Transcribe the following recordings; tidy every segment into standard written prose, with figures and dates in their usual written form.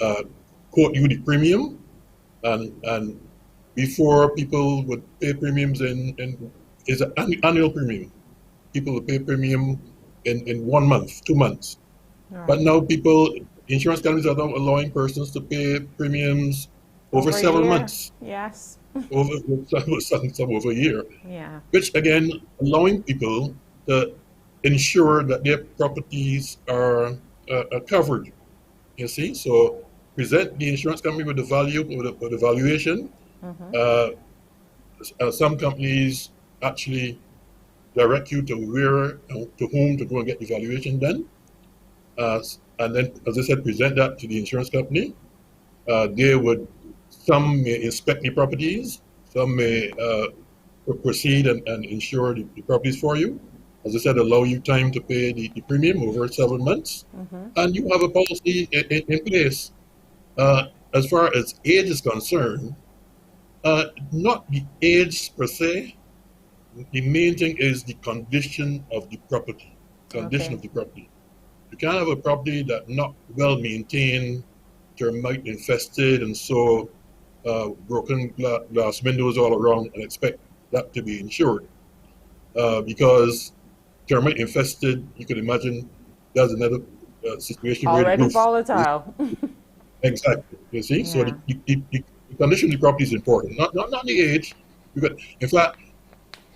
uh, quote you the premium, and before people would pay premiums in is an annual premium. People would pay premium in 1 month, 2 months. But Right. now insurance companies are now allowing persons to pay premiums over Over a several year. months, Yes. over some over a year, Yeah. which again allowing people to ensure that their properties are covered. You see, so present the insurance company with the value, with the valuation. Mm-hmm. Uh, some companies actually direct you to to whom to go and get the valuation done. And then, as I said, present that to the insurance company. They would, some may inspect the properties, some may proceed and insure the properties for you. As I said, allow you time to pay the premium over 7 months, Mm-hmm. and you have a policy in place. Uh, as far as age is concerned, not the age per se. The main thing is the condition of the property. Condition Okay. of the property. You can't have a property that not well maintained, termite infested, and so broken glass windows all around, and expect that to be insured. Because termite infested, you could imagine that's another situation where the Already roof is volatile. exactly. You see, so Yeah. the condition of the property is important, not the age. Because in fact,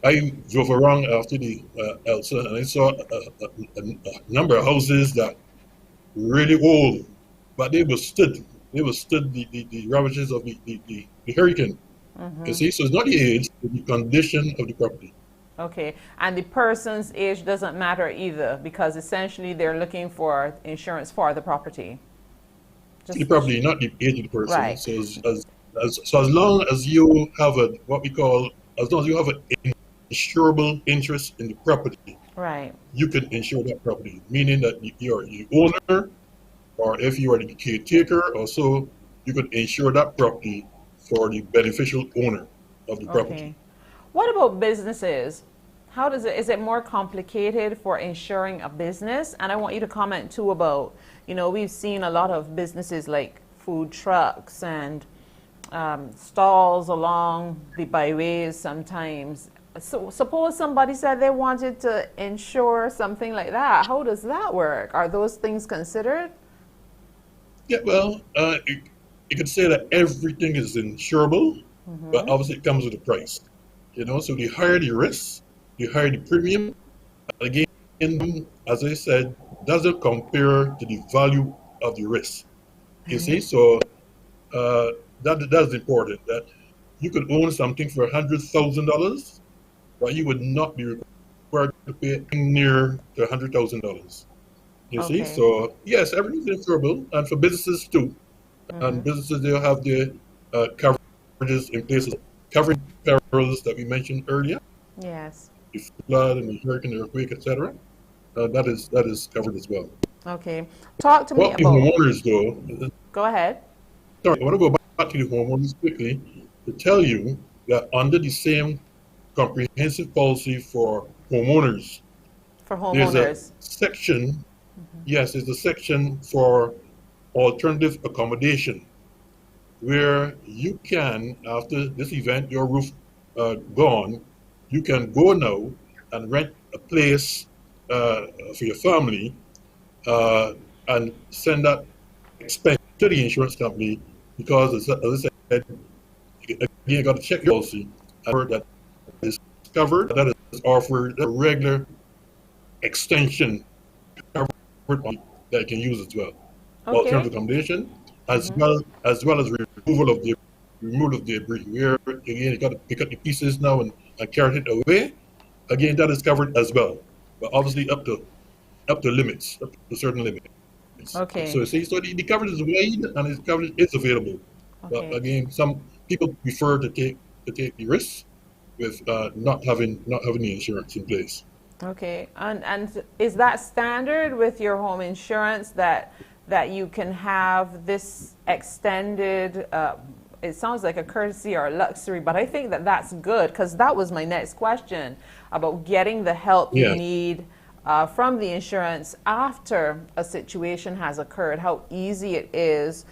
I drove around after the Elsa, and I saw a number of houses that were really old, but they withstood the ravages of the hurricane. You Mm-hmm. see, so it's not the age, it's the condition of the property. Okay. And the person's age doesn't matter either because essentially they're looking for insurance for the property. The Just property, not the age of the person. right. So as long as you have a what we call, as long as you have an insurable interest in the property, Right. you can insure that property, meaning that you are the owner, or if you are the caretaker, also you could insure that property for the beneficial owner of the Okay. property. What about businesses? How does it, is it more complicated for insuring a business? And I want you to comment too about, we've seen a lot of businesses like food trucks and stalls along the byways sometimes. So suppose somebody said they wanted to insure something like that. How does that work? Are those things considered? Yeah, well, you could say that everything is insurable, but Mm-hmm. obviously it comes with a price. So the higher the risk, the higher the premium. Again, as I said, doesn't compare to the value of the risk. You see, so uh, that's important. That you could own something for $100,000, but you would not be required to pay near to $100,000. You see, Okay. so yes, everything's insurable, and for businesses too. Mm-hmm. And businesses they'll have their coverages in place, covering perils that we mentioned earlier, Yes. the flood and the hurricane, the earthquake, etc. That is covered as well. Okay. Talk to me Well, the about. homeowners though, Go ahead. sorry, I want to go back to the homeowners quickly to tell you that under the same comprehensive policy for homeowners, For there's a homeowners. section, yes, there's a section for alternative accommodation where you can, after this event, your roof gone, you can go now and rent a place for your family uh, and send that expense to the insurance company because, as I said, again, you got to check your policy. That is covered, that is offered a regular extension covered that you can use as well. Okay. Alternative accommodation, Mm-hmm. as well as removal of debris. Where again you got to pick up the pieces now and carry it away. Again, that is covered as well, but obviously up to limits, up to certain limits. Okay. So see, so the coverage is wide and the coverage is available. But Okay. again, some people prefer to take the risk with not having the insurance in place. Okay. And is that standard with your home insurance that you can have this extended? It sounds like a courtesy or a luxury, but I think that that's good because that was my next question about getting the help you Yes. need from the insurance after a situation has occurred, how easy it is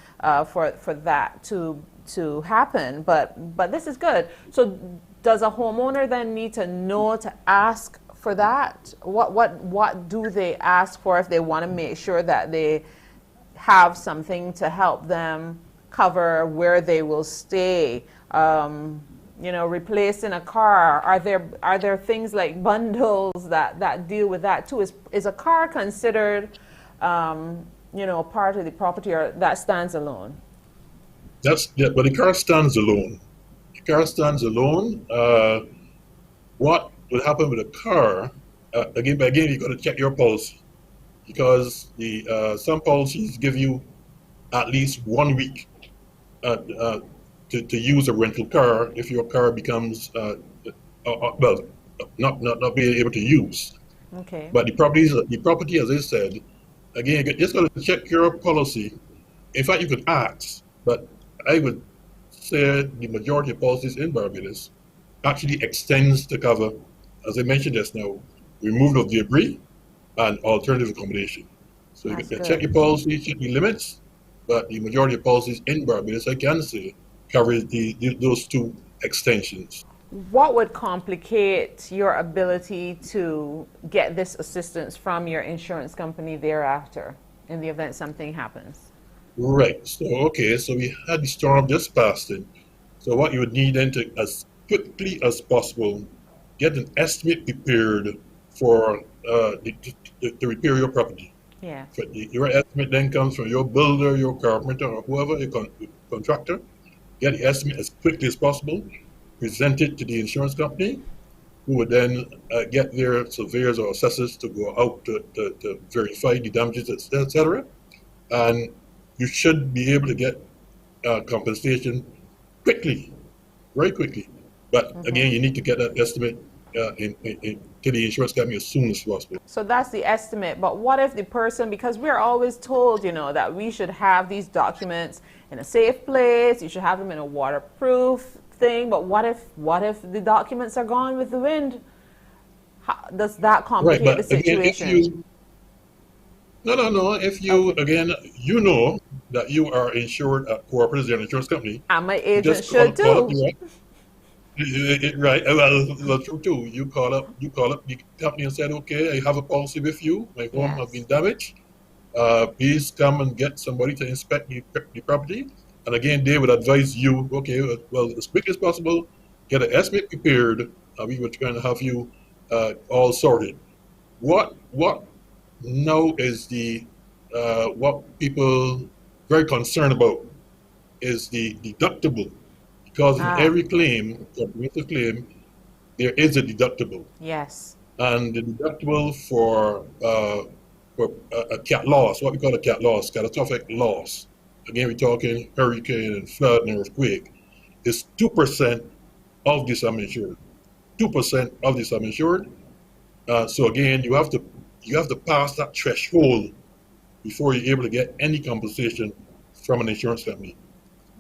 for that to happen. But this is good. So does a homeowner then need to know to ask for that? What do they ask for if they want to make sure that they have something to help them cover where they will stay? Replacing a car. Are there things like bundles that deal with that too? Is a car considered part of the property, or that stands alone? That's yeah, but the car stands alone. The car stands alone. What would happen with a car? Again, you got to check your policy because the some policies give you at least 1 week uh, uh, to use a rental car if your car becomes well not being able to use. Okay. But the property, as I said, again, you just got to check your policy. In fact, you could ask, but I would say the majority of policies in Barbados actually extends the cover, as I mentioned just now, removal of debris and alternative accommodation. So you That's can check good. your policy, check the limits, but the majority of policies in Barbados, I can say, covers those two extensions. What would complicate your ability to get this assistance from your insurance company thereafter in the event something happens? Right. So okay. So we had the storm just passed it. So what you would need then to, as quickly as possible, get an estimate prepared for to repair your property. Yes. So your estimate then comes from your builder, your carpenter, or whoever, your contractor. Get the estimate as quickly as possible, present it to the insurance company, who would then get their surveyors or assessors to go out to verify the damages, etc. And you should be able to get compensation quickly, very quickly. But again, you need to get that estimate to the insurance company as soon as possible. So that's the estimate. But what if the person, because we're always told, that we should have these documents in a safe place, you should have them in a waterproof thing. But what if the documents are gone with the wind? Does that Right, complicate the but again, if situation? you no, no, no, if you Okay. again, you know that you are insured at Cooperative as an insurance company, And my you agent just should call up too. the right. Well, true too. You call up the company and said, okay, I have a policy with you. My home has been Yes. damaged. Please come and get somebody to inspect the property. And again, they would advise you, okay, well, as quick as possible, get an estimate prepared. We were trying to have you all sorted. What now is the what people very concerned about is the deductible, because in Ah, every claim, comprehensive claim, there is a deductible, yes. and the deductible for a cat loss, what we call a cat loss, catastrophic loss. Again, we're talking hurricane and flood and earthquake. Is 2% of the sum insured. 2% of the sum insured. So again, you have to pass that threshold before you're able to get any compensation from an insurance company.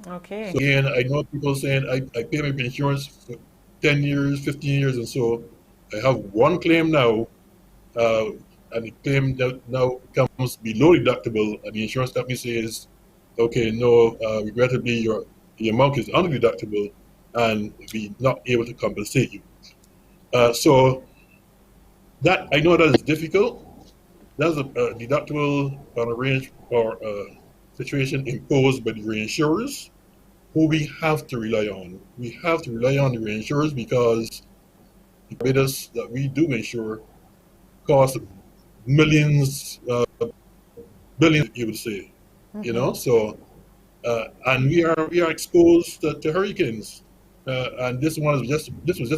Okay. So again, I know people saying I pay my insurance for 10 years, 15 years, and so I have one claim now, uh, and the claim that now comes below deductible, and the insurance company says, okay, no, regrettably, the amount is under deductible, and we're not able to compensate you. So that I know that is difficult. That's a deductible on a range or situation imposed by the reinsurers, who we have to rely on. We have to rely on the reinsurers because the bidders that we do insure cost millions, billions, you would say. So and we are exposed to hurricanes, and this was just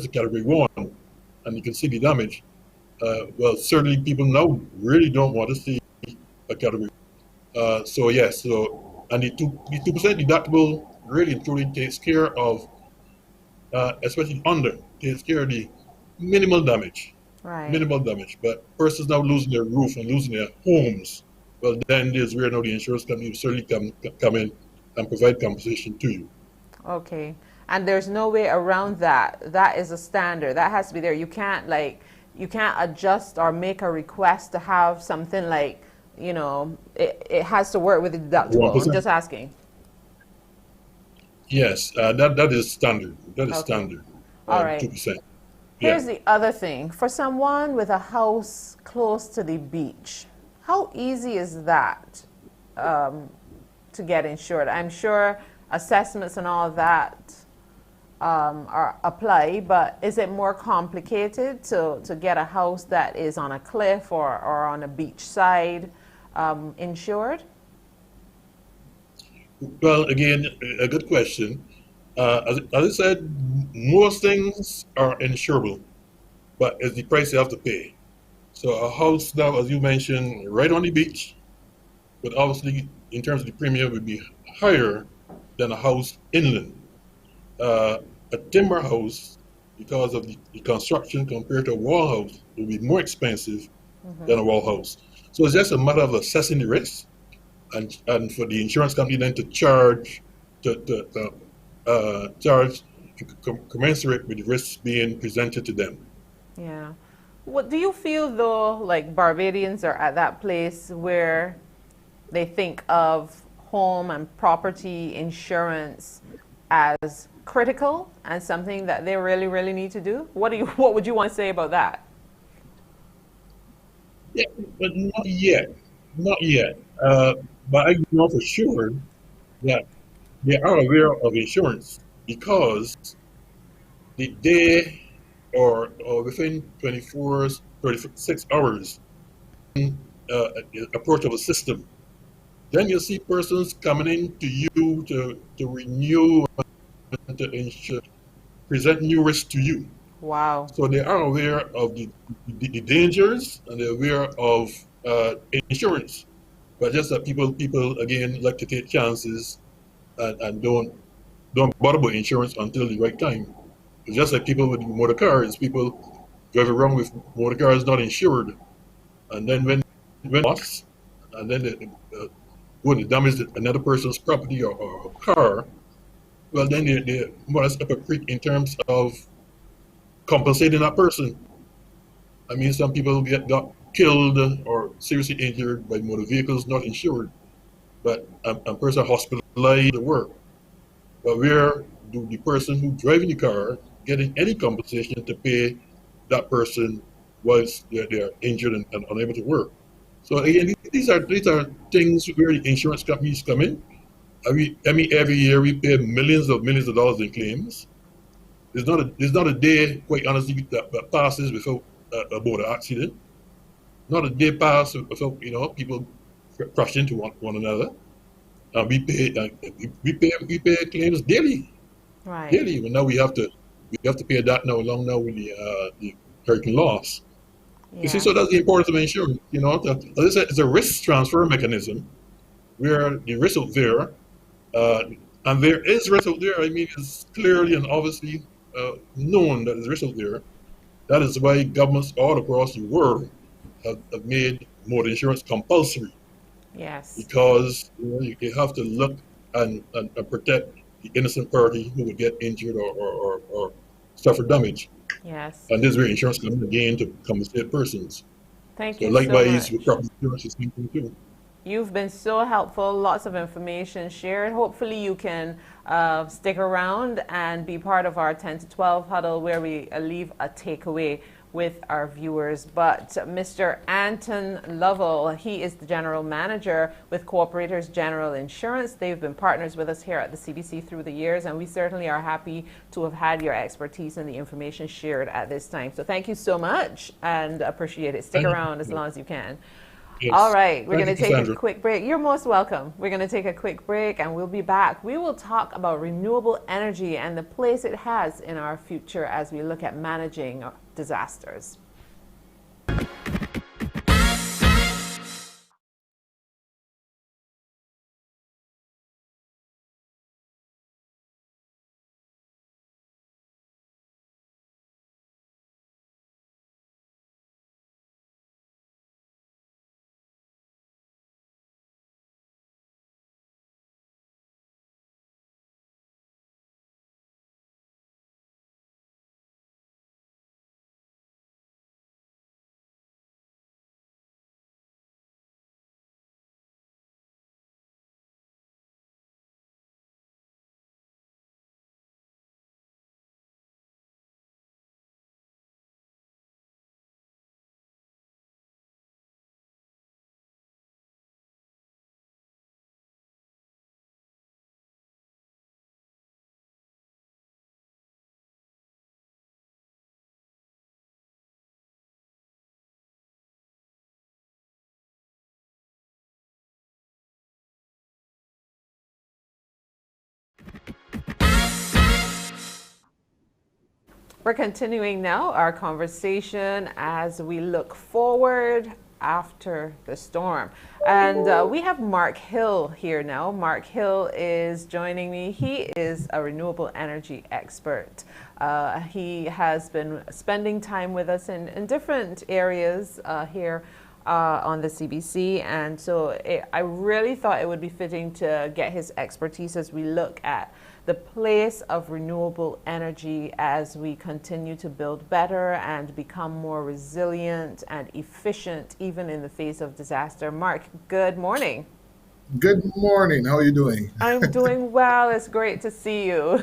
a category one, and you can see the damage. Well, certainly people now really don't want to see a category. So yes, and the 2% deductible really and truly takes care of, especially under, takes care of the minimal damage, Right. minimal damage. But persons now losing their roof and losing their homes, well, then there's where now the insurance company will certainly come in and provide compensation to you. Okay. And there's no way around that. That is a standard. That has to be there. You can't like you can't adjust or make a request to have something like, it has to work with the One deductible. I'm percent. just asking. Yes, that is standard. That is Okay. standard. All right. 2%. Yeah. Here's the other thing. For someone with a house close to the beach, how easy is that to get insured? I'm sure assessments and all that are apply, but is it more complicated to get a house that is on a cliff or on a beach side insured? Well, again, a good question. As I said, most things are insurable, but it's the price you have to pay. So a house now, as you mentioned, right on the beach, but obviously in terms of the premium would be higher than a house inland. Uh, a timber house, because of the construction compared to a wall house, will be more expensive than a wall house. So it's just a matter of assessing the risk and for the insurance company then to charge charge commensurate with the risks being presented to them. Yeah. What do you feel though, like Barbadians are at that place where they think of home and property insurance as critical and something that they really, really need to do? What would you want to say about that? Yeah, but not yet, not yet. But I know for sure that they are aware of insurance because the day or within 24, 36 hours uh, approach of a system, then you see persons coming in to you to renew and to insure, present new risks to you. Wow. So they are aware of the dangers and they're aware of insurance. But just that people again like to take chances and don't bother about insurance until the right time. It's just like people with motor cars, people drive around with motor cars not insured, and then when lost, and then when they damage another person's property or car, well then they more or less up a creek in terms of compensating that person. I mean, some people got killed or seriously injured by motor vehicles not insured, but a person hospitalized at work. But where do the person who driving the car getting any compensation to pay that person whilst they're injured and unable to work? So again, these are things where the insurance companies come in. I mean, every year we pay millions of dollars in claims. There's not a day, quite honestly, that passes without about an accident. Not a day passes without people crash into one another. We pay claims daily, Right. daily. But now we have to pay that now along now with the hurricane loss. You see, so Yes. that's the importance of insurance. As I said, it's a risk transfer mechanism where the risk out there, uh, and there is risk out there. I mean, it's clearly and obviously known that there's risk out there. That is why governments all across the world have made motor insurance compulsory Yes. because you have to look and protect the innocent party who would get injured or suffer damage. Yes. And this is where insurance comes in again to compensate persons. Thank So you so likewise with much. property insurance, it's the same thing too. You've been so helpful, lots of information shared. Hopefully, you can stick around and be part of our 10 to 12 huddle where we leave a takeaway with our viewers. But Mr. Anton Lovell, he is the general manager with Cooperators General Insurance. They've been partners with us here at the CBC through the years, and we certainly are happy to have had your expertise and the information shared at this time. So thank you so much and appreciate it. Stick Thank around as you. long as you can. All Yes. right, we're Thank going you, to take a Cassandra. quick break. You're most welcome. We're going to take a quick break and we'll be back. We will talk about renewable energy and the place it has in our future as we look at managing disasters. We're continuing now our conversation as we look forward after the storm. And we have Mark Hill here now. Mark Hill is joining me. He is a renewable energy expert. He has been spending time with us in different areas here on the CBC. And so I really thought it would be fitting to get his expertise as we look at the place of renewable energy as we continue to build better and become more resilient and efficient, even in the face of disaster. Mark, good morning. Good morning. How are you doing? I'm doing well. It's great to see you.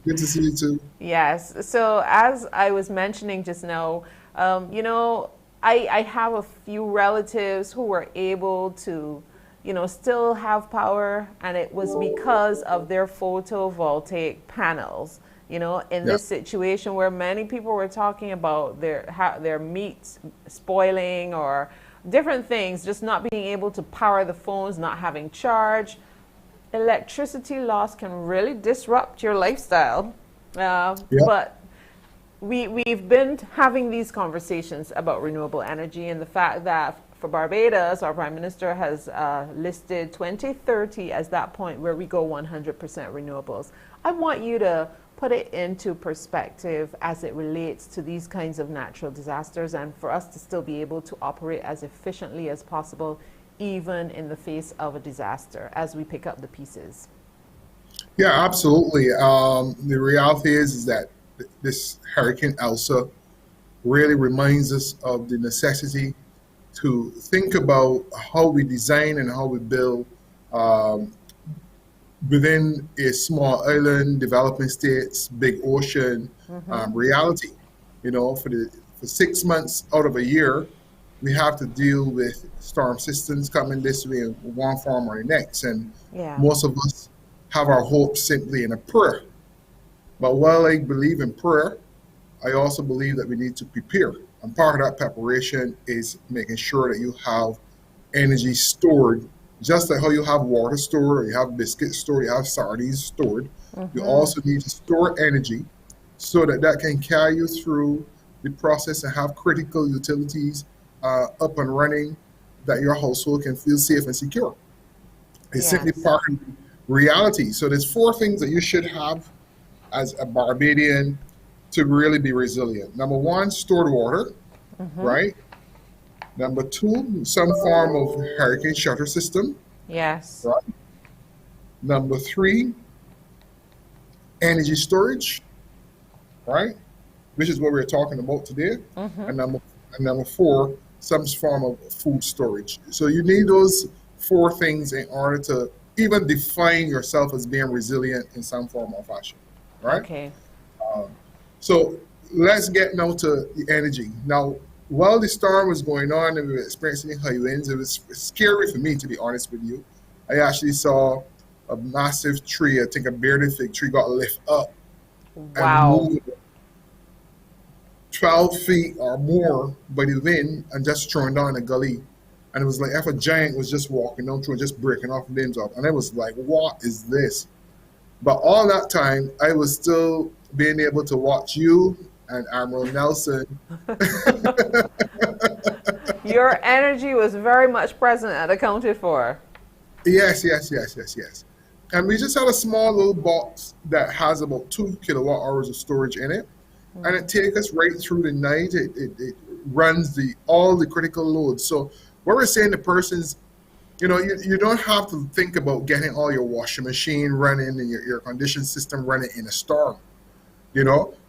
Good to see you too. Yes. So, as I was mentioning just now, I have a few relatives who were able to still have power, and it was because of their photovoltaic panels. In Yeah. this situation where many people were talking about their meat spoiling or different things, just not being able to power the phones, not having charge. Electricity loss can really disrupt your lifestyle. Yeah. But we've been having these conversations about renewable energy and the fact that for Barbados, our Prime Minister has listed 2030 as that point where we go 100% renewables. I want you to put it into perspective as it relates to these kinds of natural disasters and for us to still be able to operate as efficiently as possible, even in the face of a disaster, as we pick up the pieces. Yeah, absolutely. The reality is that this Hurricane Elsa really reminds us of the necessity to think about how we design and how we build um, within a small island, developing states, big ocean reality. For 6 months out of a year, we have to deal with storm systems coming this way in one form or the next. And Yeah. most of us have our hopes simply in a prayer. But while I believe in prayer, I also believe that we need to prepare. And part of that preparation is making sure that you have energy stored, just like how you have water stored, or you have biscuits stored, you have sardines stored. You also need to store energy so that that can carry you through the process and have critical utilities up and running, that your household can feel safe and secure. It's simply Yes. part of reality. So there's four things that you should have as a Barbadian to really be resilient. Number one, stored water, right? Number two, some form of hurricane shelter system, Yes. right? Number three, energy storage, right? Which is what we're talking about today. And number four, some form of food storage. So you need those four things in order to even define yourself as being resilient in some form or fashion, right? Okay. So let's get now to the energy. Now, while the storm was going on and we were experiencing high winds, it was scary for me, to be honest with you. I actually saw a massive tree, I think a bearded fig tree, got lifted up and Wow. moved 12 feet or more by the wind and just thrown down a gully. And it was like if a giant was just walking down through and just breaking off limbs off. And I was like, what is this? But all that time, I was still being able to watch you and Admiral Nelson. Your energy was very much present and accounted for. Yes, yes, yes, yes, yes. And we just had a small little box that has about 2 kilowatt hours of storage in it. And it takes us right through the night. It runs all the critical loads. So what we're saying to persons, you don't have to think about getting all your washing machine running and your air conditioning system running in a storm.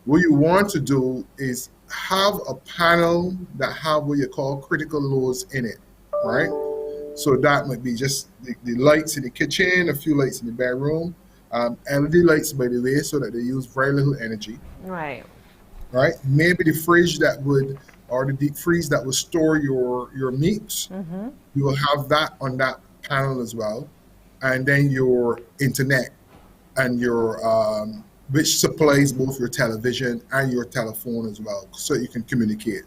What you want to do is have a panel that have what you call critical loads in it, right? So that might be just the lights in the kitchen, a few lights in the bedroom, LED lights, by the way, so that they use very little energy, Right. right? Maybe the fridge or the deep freeze that would store your meats, you will have that on that panel as well. And then your internet and which supplies both your television and your telephone as well, so you can communicate.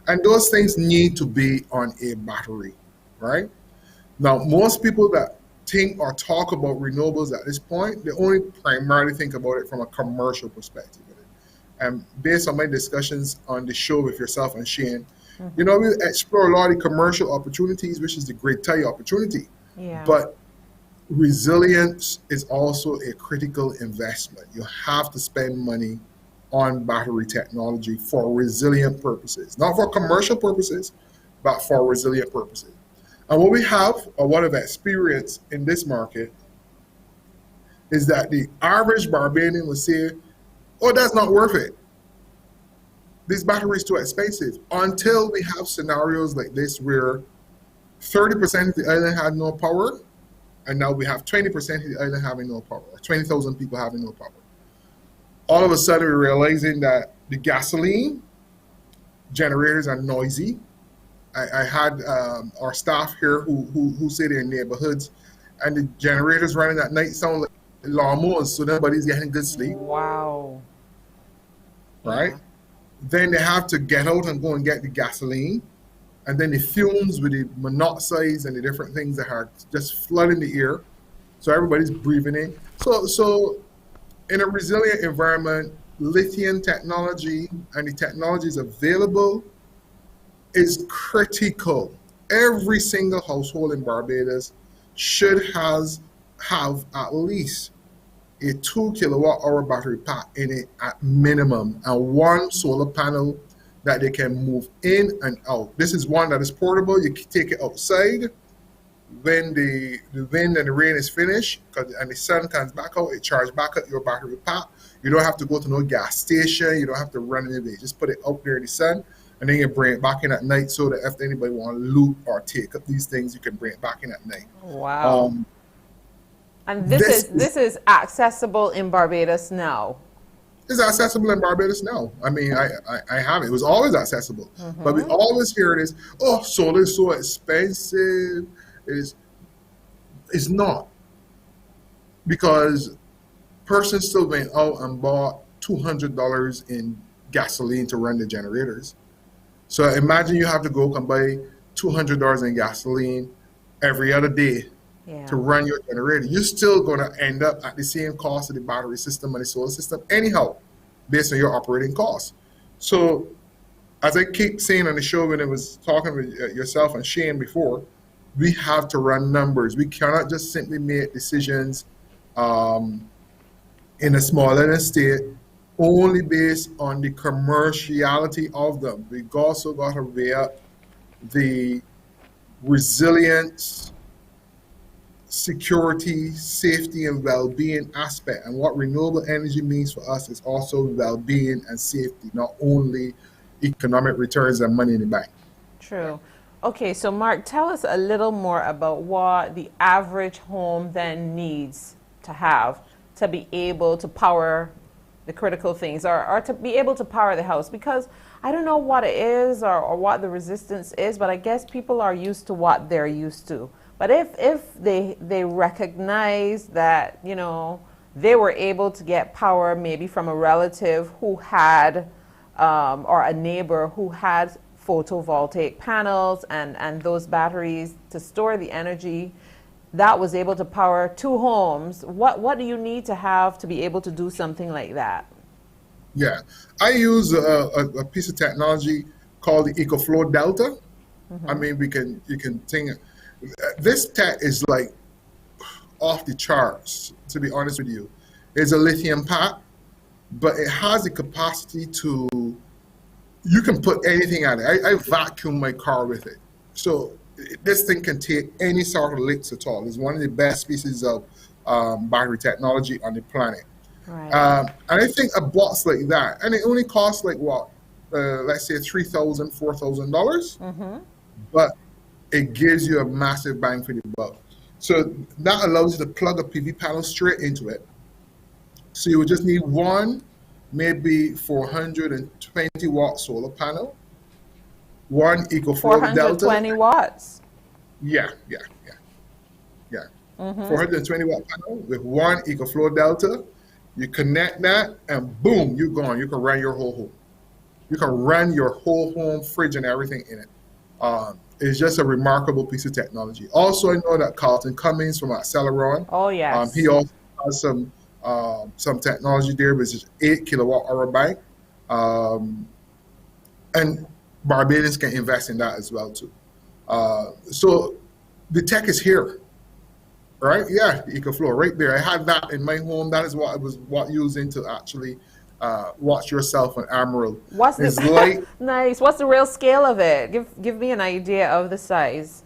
And those things need to be on a battery, right? Now, most people that think or talk about renewables at this point, they only primarily think about it from a commercial perspective. And based on my discussions on the show with yourself and Shane, we explore a lot of commercial opportunities, which is the great tie opportunity. Yeah. But resilience is also a critical investment. You have to spend money on battery technology for resilient purposes, not for commercial purposes, but for resilient purposes. And what we have, or what I've experienced in this market, is that the average Barbadian will say, oh, that's not worth it. This battery is too expensive. Until we have scenarios like this where 30% of the island had no power, and now we have 20% of the island having no power, or 20,000 people having no power. All of a sudden, we're realizing that the gasoline generators are noisy. I had our staff here who say they're in neighborhoods, and the generators running at night sound like lawnmowers, so nobody's getting good sleep. Wow. Right? Yeah. Then they have to get out and go and get the gasoline, and then the fumes with the monoxides and the different things that are just flooding the air, so everybody's breathing in. So in a resilient environment, lithium technology and the technologies available is critical. Every single household in Barbados should have at least a 2 kilowatt hour battery pack in it at minimum, and one solar panel that they can move in and out. This is one that is portable. You can take it outside when the wind and the rain is finished, and the sun comes back out, it charges back up your battery pack. You don't have to go to no gas station. You don't have to run anyway. Just put it out there in the sun, and then you bring it back in at night, so that if anybody want to loot or take up these things, you can bring it back in at night. Wow. And this is accessible in Barbados now. It's accessible in Barbados now. I mean, I have it. It was always accessible. But we always hear this, oh, solar is so expensive. It's not. Because persons still went out and bought $200 in gasoline to run the generators. So imagine you have to go and buy $200 in gasoline every other day to run your generator. You're still going to end up at the same cost of the battery system and the solar system anyhow, based on your operating costs. So as I keep saying on the show when I was talking with yourself and Shane before, we have to run numbers. We cannot just simply make decisions in a small island state only based on the commerciality of them. We also got to weigh up the resilience, security, safety, and well-being aspect. And what renewable energy means for us is also well-being and safety, not only economic returns and money in the bank. True. Okay, so Mark, tell us a little more about what the average home then needs to have to be able to power the critical things, or to be able to power the house. Because I don't know what it is or what the resistance is, but I guess people are used to what they're used to. But if they recognize that, you know, they were able to get power maybe from a relative who had, or a neighbor who had photovoltaic panels and those batteries to store the energy that was able to power 2 homes, what do you need to have to be able to do something like that? Yeah, I use a piece of technology called the EcoFlow Delta. I mean, you can think this tech is like off the charts, to be honest with you. It's a lithium pack, but it has the capacity to, you can put anything at it. I vacuum my car with it. So this thing can take any sort of licks at all. It's one of the best pieces of battery technology on the planet. Right. And I think a box like that, and it only costs like what, let's say $3,000, $4,000, but it gives you a massive bang for the buck. So that allows you to plug a PV panel straight into it. So you would just need one, maybe 420 watt solar panel, one EcoFlow Delta. 420 watts. Yeah. 420 watt panel with one EcoFlow Delta. You connect that, and boom, you're gone. You can run your whole home. You can run your whole home, fridge, and everything in it. It's just a remarkable piece of technology. Also, I know that Carlton Cummings from Acceleron. Oh yes. He also has some technology there, which is 8 kilowatt hour bank. Um, and Barbadians can invest in that as well too. So the tech is here, right? Yeah, the EcoFlow right there. I had that in my home. That is what I was using to actually watch yourself on Emerald. What's It's the light. nice? What's the real scale of it? Give me an idea of the size.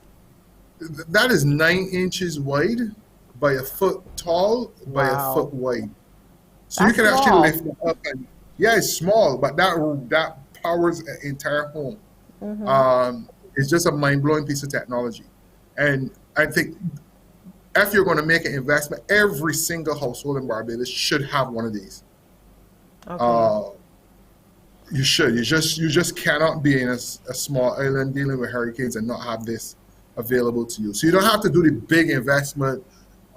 That is 9 inches wide by a foot tall by a Wow, foot wide. So you that's can actually small. lift it up, and yeah, it's small, but that powers an entire home. It's just a mind blowing piece of technology, and I think if you're going to make an investment, every single household in Barbados should have one of these. Okay. Uh, you should. You just cannot be in a small island dealing with hurricanes and not have this available to you. So you don't have to do the big investment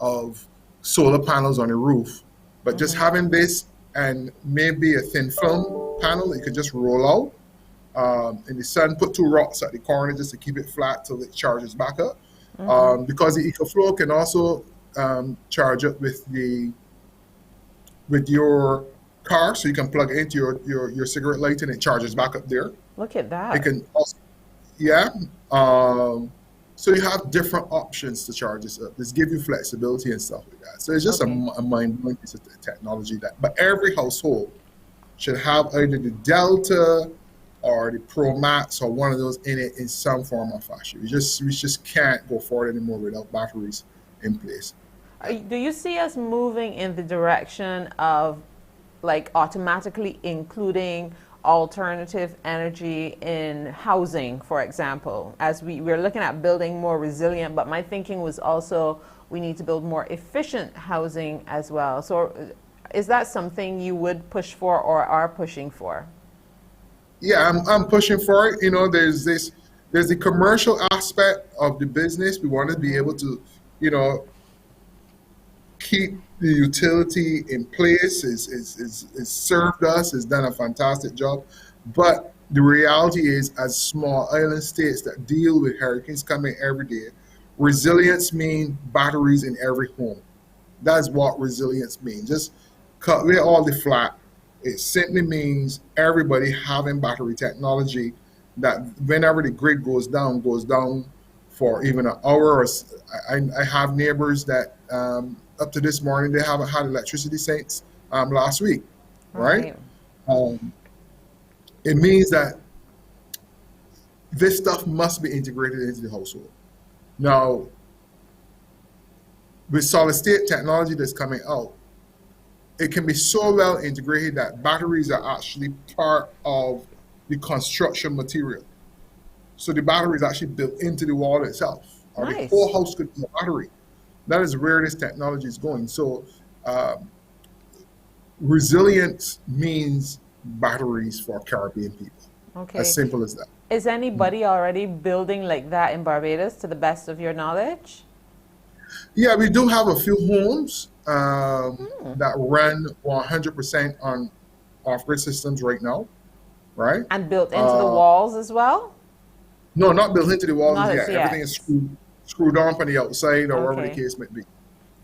of solar panels on the roof, but just having this and maybe a thin film panel, you could just roll out in the sun, put two rocks at the corner just to keep it flat till it charges back up. Because the EcoFlow can also charge up with your car, so you can plug it into your cigarette light and it charges back up there. Look at It that. can also, yeah. So you have different options to charge this up. This give you flexibility and stuff like that. So it's just a, Okay. a mind-blowing piece of technology but every household should have either the Delta or the Pro Max or one of those in it in some form or fashion. We just can't go forward anymore without batteries in place. Yeah. Do you see us moving in the direction of like automatically including alternative energy in housing, for example, as we're looking at building more resilient, but my thinking was also we need to build more efficient housing as well. So is that something you would push for or are pushing for? Yeah, I'm pushing for it. There's the commercial aspect of the business. We want to be able to, you know, keep the utility in place. Is served us. Has done a fantastic job. But the reality is, as small island states that deal with hurricanes coming every day, resilience means batteries in every home. That's what resilience means. Just cut away all the flat. It simply means everybody having battery technology that whenever the grid goes down for even an hour. I have neighbors that up to this morning they haven't had electricity since last week, right? Right. Um, it means that this stuff must be integrated into the household. Now, with solid state technology that's coming out, it can be so well integrated that batteries are actually part of the construction material. So the battery is actually built into the wall itself, or the Nice. whole house could be a battery. That is where this technology is going. So um, resilience means batteries for Caribbean people. As Okay. simple as that. Is anybody already building like that in Barbados to the best of your knowledge? Yeah, we do have a few homes that run 100% on off-grid systems right now, right? And built into the Uh, walls as well? no, not built into the walls Not as yet. Everything is yet. screwed on from the outside or wherever the Okay. case may be.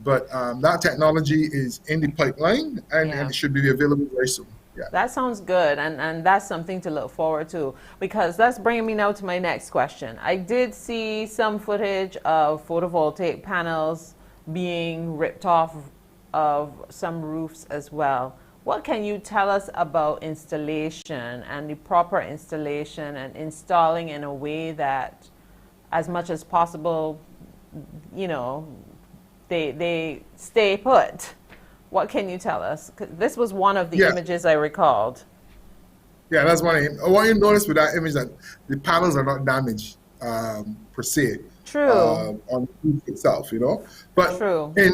But that technology is in the pipeline and Yeah. it should be available very soon. Yeah. That sounds good, and that's something to look forward to because that's bringing me now to my next question. I did see some footage of photovoltaic panels being ripped off of some roofs as well. What can you tell us about installation and the proper installation and installing in a way that, as much as possible, you know, they stay put? What can you tell us? 'Cause this was one of the Yeah. images I recalled. Yeah, that's one thing. I want you to notice with that image that the panels are not damaged per se True, on the roof itself, you know. But true. in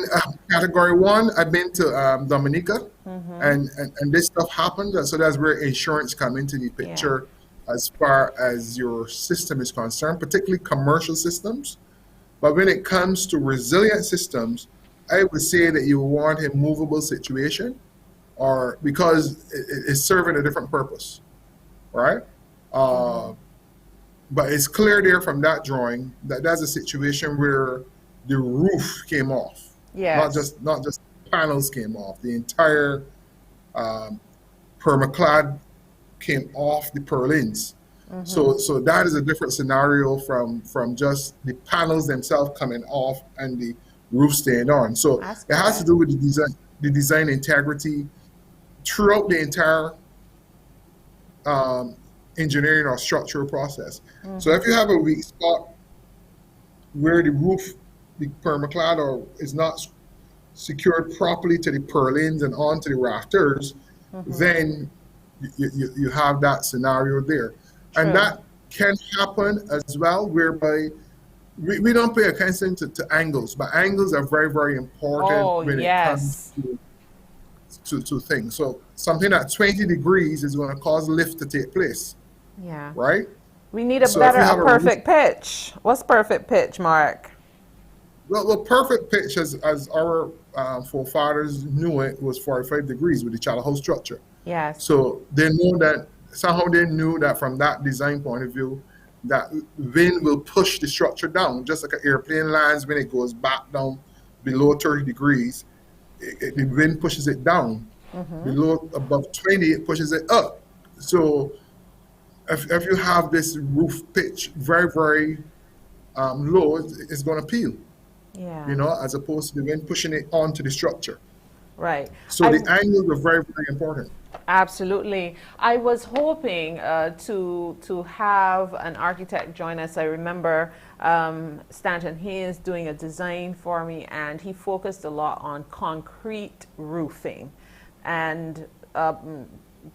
category one, I've been to Dominica, and this stuff happened. So that's where insurance come into the Yeah. picture as far as your system is concerned, particularly commercial systems. But when it comes to resilient systems, I would say that you want a movable situation or because it's serving a different purpose, right? Uh, but it's clear there from that drawing that that's a situation where the roof came off, not Yes. just not just panels came off. The entire um, permaclad came off the purlins. So that is a different scenario from just the panels themselves coming off and the roof staying on. So That's it has to good. do with the design integrity throughout the entire um, engineering or structural process. So if you have a weak spot where the roof, the permaclad, or is not secured properly to the purlins and onto the rafters, then you have that scenario there. And True. that can happen as well, whereby we don't pay attention to angles, but angles are very, very important Oh, when it comes yes. to things. So something at 20 degrees is going to cause lift to take place, Yeah. right? We need a So if better, you a have a roof, perfect pitch. What's perfect pitch, Mark? well, perfect pitch as our forefathers knew it was 45 degrees with the Chattahoochee structure. Yes. So they know that somehow they knew that from that design point of view, that wind will push the structure down, just like an airplane lands when it goes back down below 30 degrees. The wind pushes it down. Below above 20, it pushes it up. So if you have this roof pitch very, very low, it's going to peel, Yeah. as opposed to the wind pushing it onto the structure. Right. So I the angles are very, very important. Absolutely. I was hoping to have an architect join us. I remember Stanton Hayes doing a design for me, and he focused a lot on concrete roofing, and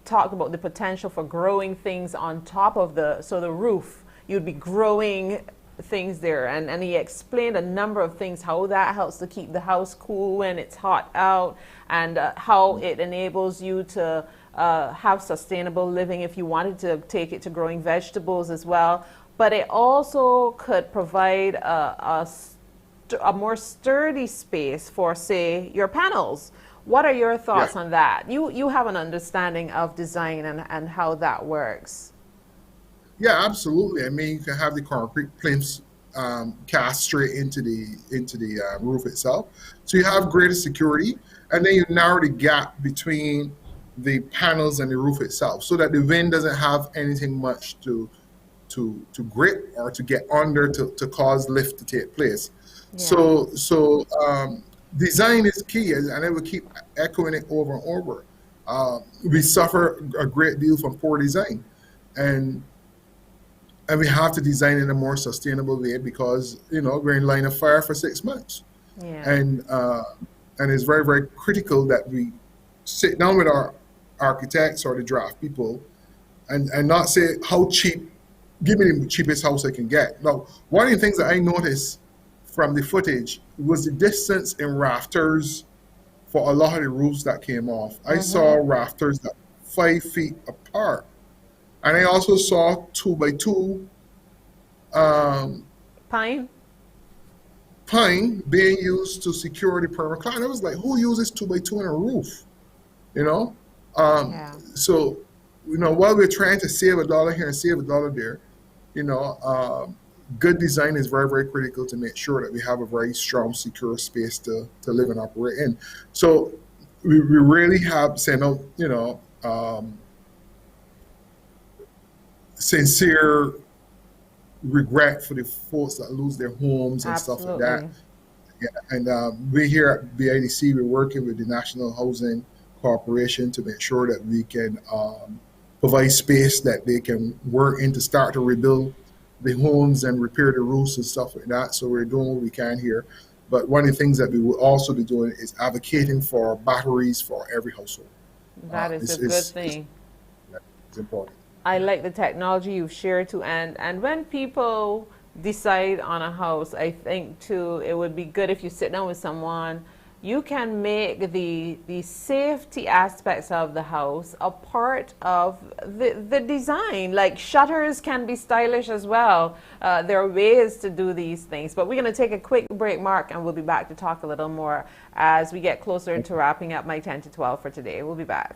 talked about the potential for growing things on top of the roof. You'd be growing things there, and he explained a number of things, how that helps to keep the house cool when it's hot out, and how it enables you to have sustainable living if you wanted to take it to growing vegetables as well. But it also could provide a more sturdy space for, say, your panels. What are your Yeah. thoughts on that? You have an understanding of design and how that works. Yeah, absolutely. I mean, you can have the concrete plinths cast straight into the roof itself, so you have greater security, and then you narrow the gap between the panels and the roof itself, so that the wind doesn't have anything much to grip or to get under to cause lift to take place. Yeah. So design is key, and I will keep echoing it over and over. We suffer a great deal from poor design, and and we have to design in a more sustainable way because we're in line of fire for 6 months, Yeah. and and it's very, very critical that we sit down with our architects or the draft people and not say how cheap, give me the cheapest house I can get. Now, one of the things that I noticed from the footage was the distance in rafters for a lot of the roofs that came off. I saw rafters that 5 feet apart, and I also saw 2 by 2 um, Pine? pine being used to secure the permacloud. I was like, who uses 2 by 2 on a roof? You know, um, Yeah. so while we're trying to save a dollar here and save a dollar there, you know, um, good design is very, very critical to make sure that we have a very strong, secure space to live and operate in. So we really have sent out, sincere regret for the folks that lose their homes and stuff like that. Absolutely. Yeah, and we here at BIDC, we're working with the National Housing Corporation to make sure that we can provide space that they can work in to start to rebuild the homes and repair the roofs and stuff like that. So we're doing what we can here. But one of the things that we will also be doing is advocating for batteries for every household. That is a It's, good it's, it's, thing. it's important. I like the technology you've shared too, and when people decide on a house, I think too it would be good if you sit down with someone. You can make the safety aspects of the house a part of the design. Like shutters can be stylish as well. There are ways to do these things. But we're going to take a quick break, Mark, and we'll be back to talk a little more as we get closer to wrapping up my 10 to 12 for today. We'll be back.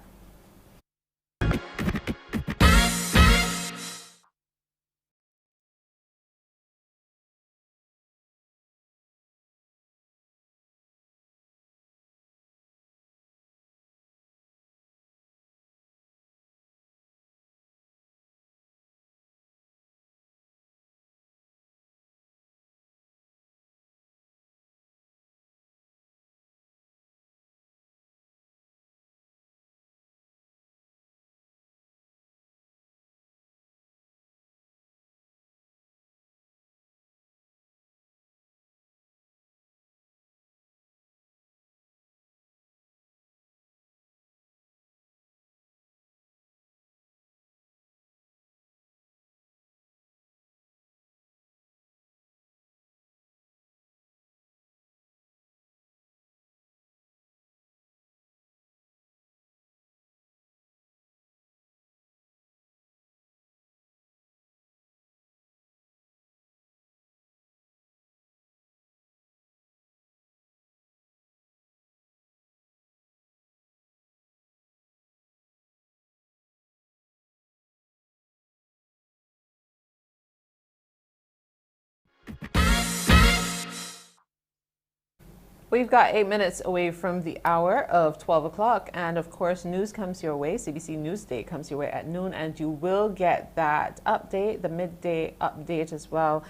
We've got 8 minutes away from the hour of 12 o'clock. And of course, news comes your way. CBC Newsday comes your way at noon. And you will get that update, the midday update as well.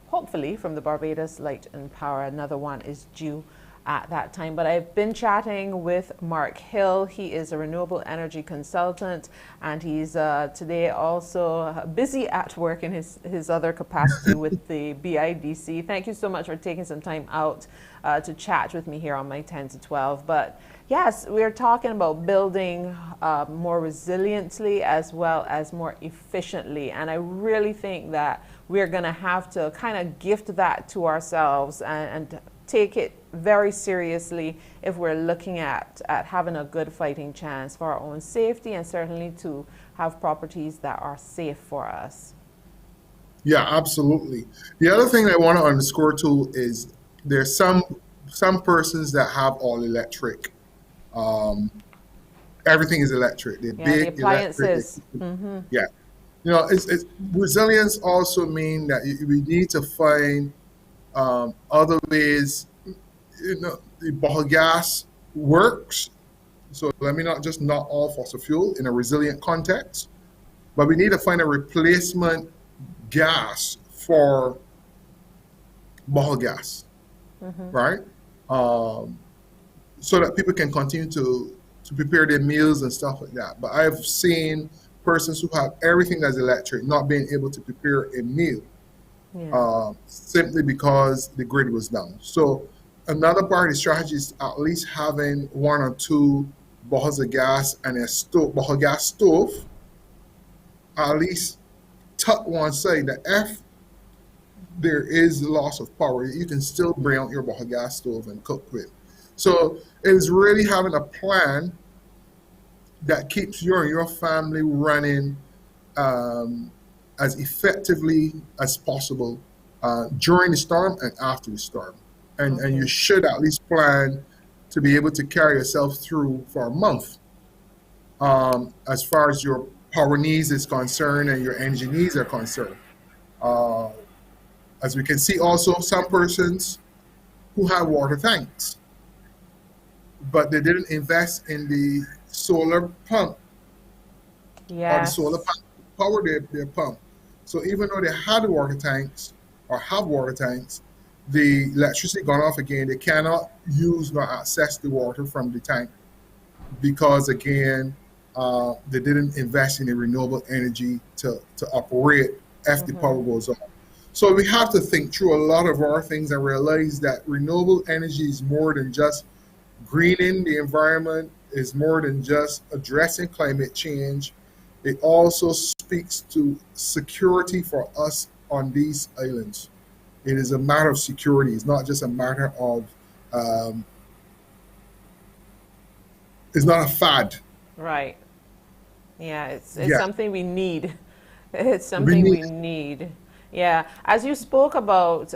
Hopefully from the Barbados Light and Power. Another one is due at that time. But I've been chatting with Mark Hill. He is a renewable energy consultant, and he's today also busy at work in his other capacity with the BIDC. Thank you so much for taking some time out to chat with me here on my 10 to 12. But yes, we're talking about building more resiliently as well as more efficiently. And I really think that we're going to have to kind of gift that to ourselves and take it very seriously if we're looking at having a good fighting chance for our own safety, and certainly to have properties that are safe for us. Yeah, absolutely. The other thing I want to underscore too is there's some persons that have all electric. Um, Everything is electric. They're Yeah, the big electric. appliances. Yeah, you know, it's resilience also mean that we need to find other ways. You know, the biogas works. So let me not just not all fossil fuel in a resilient context, but we need to find a replacement gas for biogas, right? Um, so that people can continue to prepare their meals and stuff like that. But I've seen persons who have everything that's electric not being able to prepare a meal Yeah. simply because the grid was down. So another part of the strategy is at least having one or two bottles of gas and a bottle gas stove, at least tuck one side that if there is loss of power, you can still bring out your bottle gas stove and cook with. So it is really having a plan that keeps you and your family running as effectively as possible during the storm and after the storm. And you Okay. should at least plan to be able to carry yourself through for a month as far as your power needs is concerned and your energy needs are concerned. Uh, as we can see also, some persons who have water tanks, but they didn't invest in the solar pump or the solar Yes. pump to power their pump. So even though they had water tanks or have water tanks, the electricity gone off again. They cannot use nor access the water from the tank because again, they didn't invest in the renewable energy to operate if the power goes off. So we have to think through a lot of our things and realize that renewable energy is more than just greening the environment, is more than just addressing climate change. It also speaks to security for us on these islands. It is a matter of security. It's not just a matter of, um, it's not a fad. Right. Yeah, it's Yeah, something we need. It's we something need, we need. Yeah, as you spoke about,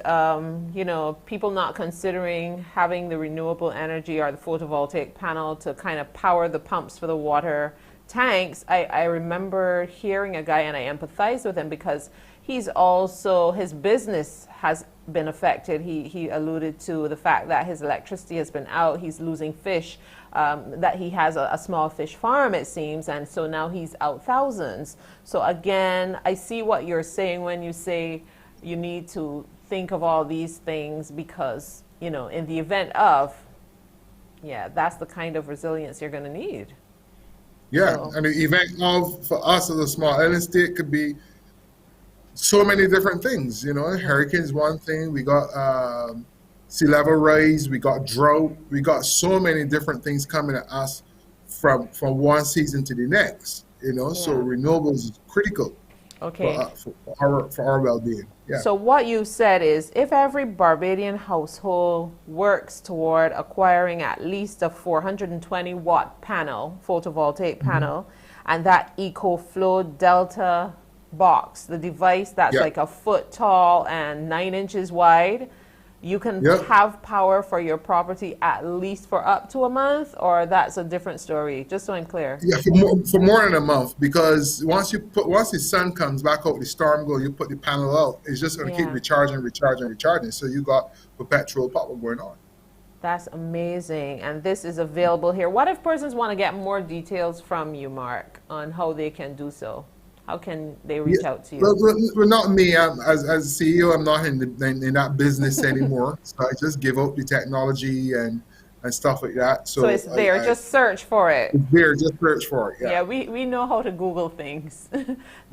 people not considering having the renewable energy or the photovoltaic panel to kind of power the pumps for the water tanks. I remember hearing a guy, and I empathize with him because his business has been affected. He alluded to the fact that his electricity has been out. He's losing fish. That he has a small fish farm, it seems, and so now he's out thousands. So again, I see what you're saying when you say you need to think of all these things because, in the event of, yeah, that's the kind of resilience you're going to need. yeah. So, And the event of, for us as a small island state could be so many different things. You know, hurricanes one thing. We got sea level rise. We got drought. We got so many different things coming at us from one season to the next. You know, so yeah. renewables is critical Okay. for our well being. Yeah. So what you said is if every Barbadian household works toward acquiring at least a 420 watt panel, photovoltaic Mhm. panel, and that EcoFlow Delta box, the device that's Yeah. like a foot tall and 9 inches wide, you can Yeah. have power for your property at least for up to a month, or that's a different story, just so I'm clear. Yeah, for more than a month because once the sun comes back out, the storm goes, you put the panel out. It's just going to keep Yeah. recharging, recharging, recharging. So you got perpetual power going on. That's amazing. And this is available here. What if persons want to get more details from you, Mark, on how they can do so? How can they Yeah, reach out to you? well, not me. As CEO, I'm not in that business anymore. So I just give up the technology and stuff like that. So So it's there. I Just search for it. it's there. Just search for it. Yeah. Yeah, we know how to Google things.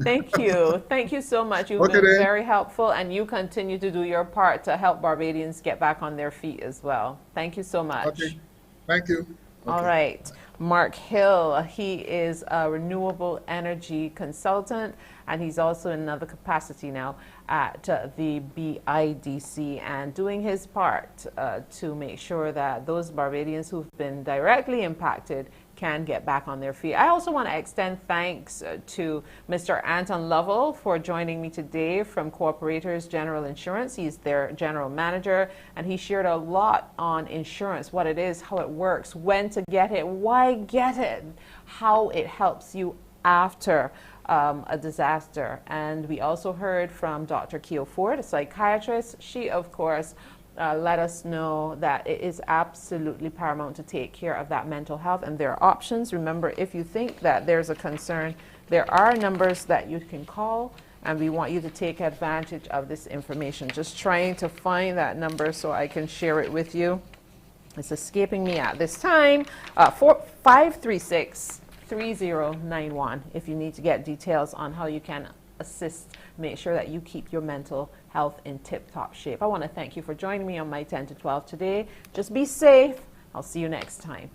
Thank you. Thank you so much. You've Okay been then. very helpful, and you continue to do your part to help Barbadians get back on their feet as well. Thank you so Okay. much. Thank you. All Okay. right. Mark Hill, he is a renewable energy consultant, and he's also in another capacity now at the BIDC and doing his part to make sure that those Barbadians who've been directly impacted can get back on their feet. I also want to extend thanks to Mr. Anton Lovell for joining me today from Cooperators General Insurance. He's their general manager, and he shared a lot on insurance, what it is, how it works, when to get it, why get it, how it helps you after a disaster. And we also heard from Dr. Keo Ford, a psychiatrist. She, of course, let us know that it is absolutely paramount to take care of that mental health, and there are options. Remember, if you think that there's a concern, there are numbers that you can call, and we want you to take advantage of this information. Just trying to find that number so I can share it with you. It's escaping me at this time. 536 3091 if you need to get details on how you can assist, make sure that you keep your mental health in tip-top shape. I want to thank you for joining me on my 10 to 12 today. Just be safe. I'll see you next time.